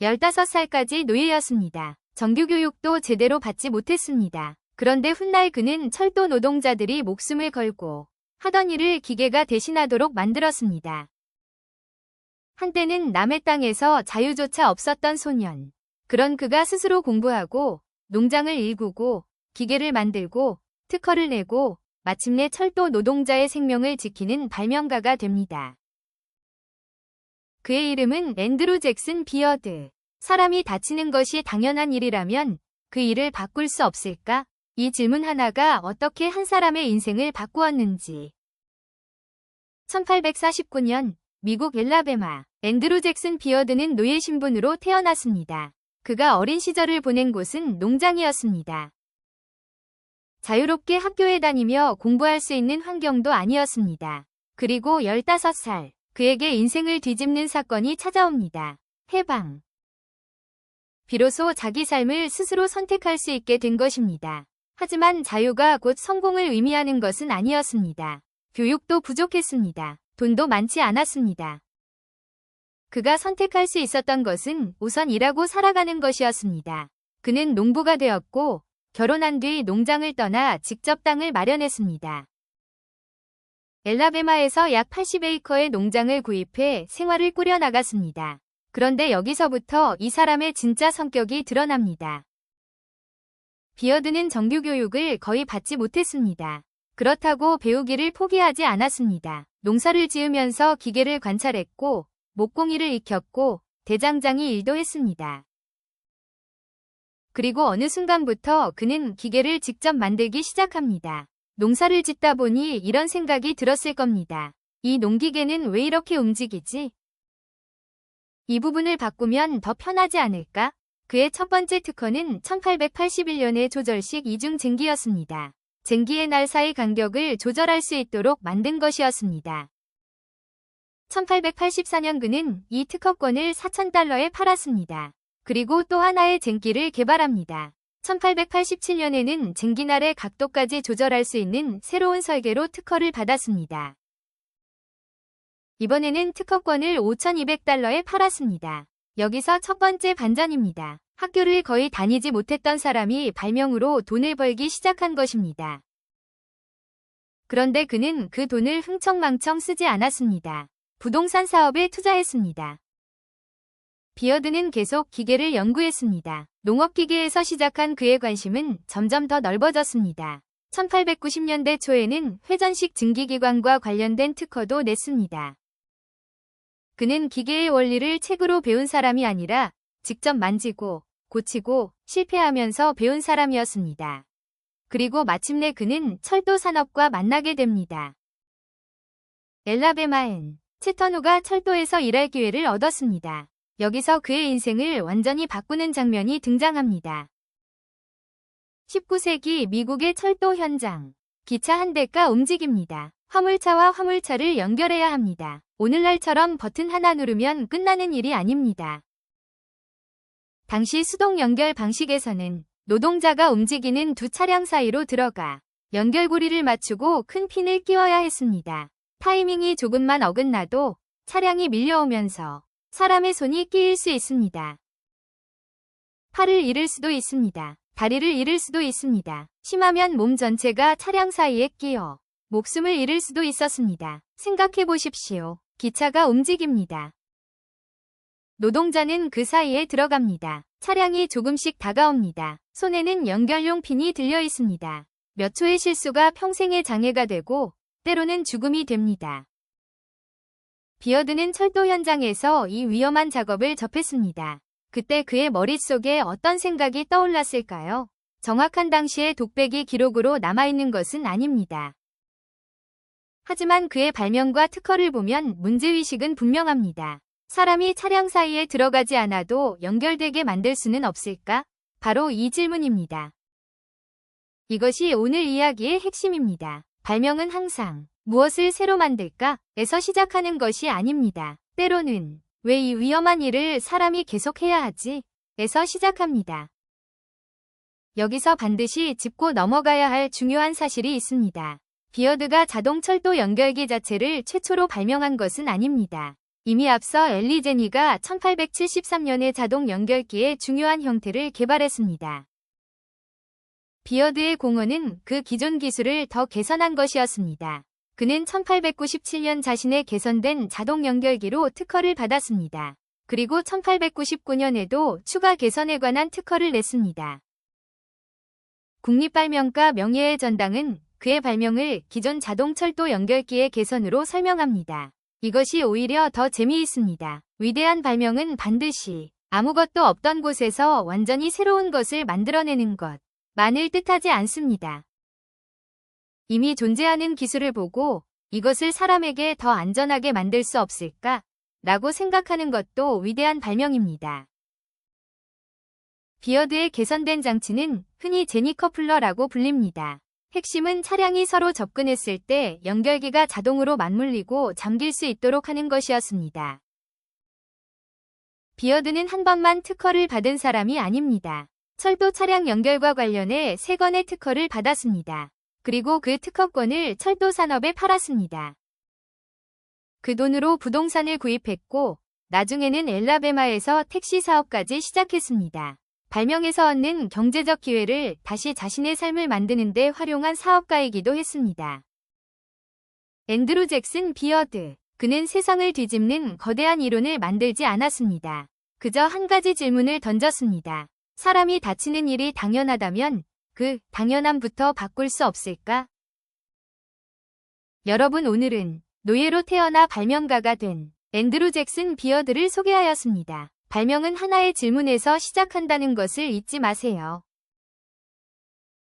15살까지 노예였습니다. 정규교육도 제대로 받지 못했습니다. 그런데 훗날 그는 철도 노동자들이 목숨을 걸고 하던 일을 기계가 대신하도록 만들었습니다. 한때는 남의 땅에서 자유조차 없었던 소년. 그런 그가 스스로 공부하고 농장을 일구고 기계를 만들고 특허를 내고 마침내 철도 노동자의 생명을 지키는 발명가가 됩니다. 그의 이름은 앤드루 잭슨 비어드. 사람이 다치는 것이 당연한 일이라면 그 일을 바꿀 수 없을까? 이 질문 하나가 어떻게 한 사람의 인생을 바꾸었는지. 1849년 미국 엘라베마 앤드루 잭슨 비어드는 노예 신분으로 태어났습니다. 그가 어린 시절을 보낸 곳은 농장이었습니다. 자유롭게 학교에 다니며 공부할 수 있는 환경도 아니었습니다. 그리고 15살, 그에게 인생을 뒤집는 사건이 찾아옵니다. 해방. 비로소 자기 삶을 스스로 선택할 수 있게 된 것입니다. 하지만 자유가 곧 성공을 의미하는 것은 아니었습니다. 교육도 부족했습니다. 돈도 많지 않았습니다. 그가 선택할 수 있었던 것은 우선 일하고 살아가는 것이었습니다. 그는 농부가 되었고 결혼한 뒤 농장을 떠나 직접 땅을 마련했습니다. 엘라베마에서 약 80에이커의 농장을 구입해 생활을 꾸려나갔습니다. 그런데 여기서부터 이 사람의 진짜 성격이 드러납니다. 비어드는 정규교육을 거의 받지 못했습니다. 그렇다고 배우기를 포기하지 않았습니다. 농사를 지으면서 기계를 관찰했고 목공일을 익혔고 대장장이 일도 했습니다. 그리고 어느 순간부터 그는 기계를 직접 만들기 시작합니다. 농사를 짓다 보니 이런 생각이 들었을 겁니다. 이 농기계는 왜 이렇게 움직이지? 이 부분을 바꾸면 더 편하지 않을까? 그의 첫 번째 특허는 1881년의 조절식 이중 쟁기였습니다. 쟁기의 날 사이 간격을 조절할 수 있도록 만든 것이었습니다. 1884년 그는 이 특허권을 $4,000에 팔았습니다. 그리고 또 하나의 쟁기를 개발합니다. 1887년에는 쟁기날의 각도까지 조절할 수 있는 새로운 설계로 특허를 받았습니다. 이번에는 특허권을 $5,200에 팔았습니다. 여기서 첫 번째 반전입니다. 학교를 거의 다니지 못했던 사람이 발명으로 돈을 벌기 시작한 것입니다. 그런데 그는 그 돈을 흥청망청 쓰지 않았습니다. 부동산 사업에 투자했습니다. 비어드는 계속 기계를 연구했습니다. 농업기계에서 시작한 그의 관심은 점점 더 넓어졌습니다. 1890년대 초에는 회전식 증기기관과 관련된 특허도 냈습니다. 그는 기계의 원리를 책으로 배운 사람이 아니라 직접 만지고 고치고 실패하면서 배운 사람이었습니다. 그리고 마침내 그는 철도 산업과 만나게 됩니다. 엘라베마엔 채터누가 철도에서 일할 기회를 얻었습니다. 여기서 그의 인생을 완전히 바꾸는 장면이 등장합니다. 19세기 미국의 철도 현장. 기차 한 대가 움직입니다. 화물차와 화물차를 연결해야 합니다. 오늘날처럼 버튼 하나 누르면 끝나는 일이 아닙니다. 당시 수동 연결 방식에서는 노동자가 움직이는 두 차량 사이로 들어가 연결고리를 맞추고 큰 핀을 끼워야 했습니다. 타이밍이 조금만 어긋나도 차량이 밀려오면서 사람의 손이 끼일 수 있습니다. 팔을 잃을 수도 있습니다. 다리를 잃을 수도 있습니다. 심하면 몸 전체가 차량 사이에 끼어 목숨을 잃을 수도 있었습니다. 생각해 보십시오. 기차가 움직입니다. 노동자는 그 사이에 들어갑니다. 차량이 조금씩 다가옵니다. 손에는 연결용 핀이 들려 있습니다. 몇 초의 실수가 평생의 장애가 되고 때로는 죽음이 됩니다. 비어드는 철도 현장에서 이 위험한 작업을 접했습니다. 그때 그의 머릿속에 어떤 생각이 떠올랐을까요? 정확한 당시의 독백이 기록으로 남아있는 것은 아닙니다. 하지만 그의 발명과 특허를 보면 문제의식은 분명합니다. 사람이 차량 사이에 들어가지 않아도 연결되게 만들 수는 없을까? 바로 이 질문입니다. 이것이 오늘 이야기의 핵심입니다. 발명은 항상 무엇을 새로 만들까? 에서 시작하는 것이 아닙니다. 때로는 왜 이 위험한 일을 사람이 계속해야 하지? 에서 시작합니다. 여기서 반드시 짚고 넘어가야 할 중요한 사실이 있습니다. 비어드가 자동 철도 연결기 자체를 최초로 발명한 것은 아닙니다. 이미 앞서 엘리 제니가 1873년에 자동 연결기의 중요한 형태를 개발했습니다. 비어드의 공헌은 그 기존 기술을 더 개선한 것이었습니다. 그는 1897년 자신의 개선된 자동 연결기로 특허를 받았습니다. 그리고 1899년에도 추가 개선에 관한 특허를 냈습니다. 국립발명가 명예의 전당은 그의 발명을 기존 자동 철도 연결기의 개선으로 설명합니다. 이것이 오히려 더 재미있습니다. 위대한 발명은 반드시 아무것도 없던 곳에서 완전히 새로운 것을 만들어내는 것만을 뜻하지 않습니다. 이미 존재하는 기술을 보고 이것을 사람에게 더 안전하게 만들 수 없을까? 라고 생각하는 것도 위대한 발명입니다. 비어드의 개선된 장치는 흔히 제니 커플러라고 불립니다. 핵심은 차량이 서로 접근했을 때 연결기가 자동으로 맞물리고 잠길 수 있도록 하는 것이었습니다. 비어드는 한 번만 특허를 받은 사람이 아닙니다. 철도 차량 연결과 관련해 3건의 특허를 받았습니다. 그리고 그 특허권을 철도 산업에 팔았습니다. 그 돈으로 부동산을 구입했고 나중에는 엘라베마에서 택시 사업까지 시작했습니다. 발명에서 얻는 경제적 기회를 다시 자신의 삶을 만드는 데 활용한 사업가이기도 했습니다. 앤드루 잭슨 비어드. 그는 세상을 뒤집는 거대한 이론을 만들지 않았습니다. 그저 한 가지 질문을 던졌습니다. 사람이 다치는 일이 당연하다면 그 당연함부터 바꿀 수 없을까? 여러분, 오늘은 노예로 태어나 발명가가 된 앤드루 잭슨 비어드를 소개하였습니다. 발명은 하나의 질문에서 시작한다는 것을 잊지 마세요.